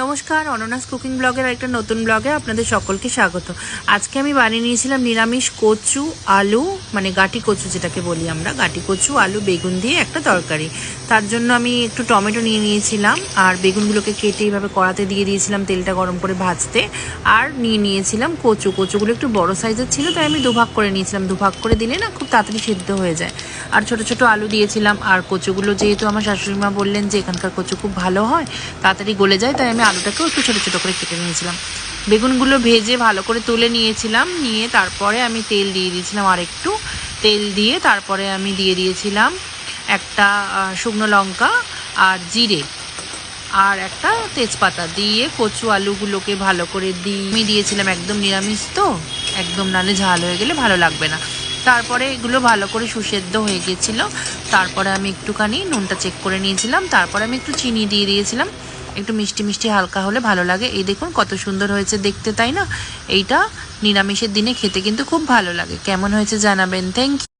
নমস্কার, অননাস কুকিং ব্লগের একটা নতুন ব্লগে আপনাদের সকলকে স্বাগত। আজকে আমি বানিয়ে নিয়েছিলাম নিরামিষ কচু আলু, মানে গাটি কচু যেটাকে বলি আমরা, গাটি কচু আলু বেগুন দিয়ে একটা তরকারি। তার জন্য আমি একটু টমেটো নিয়ে নিয়েছিলাম আর বেগুনগুলোকে কেটে এইভাবে কড়াতে দিয়ে দিয়েছিলাম তেলটা গরম করে ভাজতে। আর নিয়ে নিয়েছিলাম কচুগুলো একটু বড় সাইজের ছিল, তাই আমি দুভাগ করে নিয়েছিলাম। দুভাগ করে দিলে না খুব তাড়াতাড়ি সেদ্ধ হয়ে যায়। আর ছোট ছোট আলু দিয়েছিলাম। আর কচুগুলো যেহেতু আমার শাশুড়ি মা বললেন যে এখানকার কচু খুব ভালো হয়, তাড়াতাড়ি গলে যায়, তাই আমি আলুটাকেও একটু ছোটো ছোটো করে কেটে নিয়েছিলাম। বেগুনগুলো ভেজে ভালো করে তুলে নিয়েছিলাম। নিয়ে তারপরে আমি তেল দিয়ে দিয়েছিলাম, আর একটু তেল দিয়ে তারপরে আমি দিয়ে দিয়েছিলাম একটা শুকনো লঙ্কা আর জিরে আর একটা তেজপাতা দিয়ে কচু আলুগুলোকে ভালো করে আমি দিয়েছিলাম। একদম নিরামিষ তো, একদম নালে ঝাল হয়ে গেলে ভালো লাগবে না। তারপরে এগুলো ভালো করে সুসেদ্ধ হয়ে গেছিলো। তারপরে আমি একটুখানি নুনটা চেক করে নিয়েছিলাম। তারপরে আমি একটু চিনি দিয়ে দিয়েছিলাম। একটু মিষ্টি মিষ্টি হালকা হলে ভালো লাগে। এই দেখুন কত সুন্দর হয়েছে দেখতে, তাই না? এইটা নিরামিষের দিনে খেতে কিন্তু খুব ভালো লাগে। কেমন হয়েছে জানাবেন। Thank you.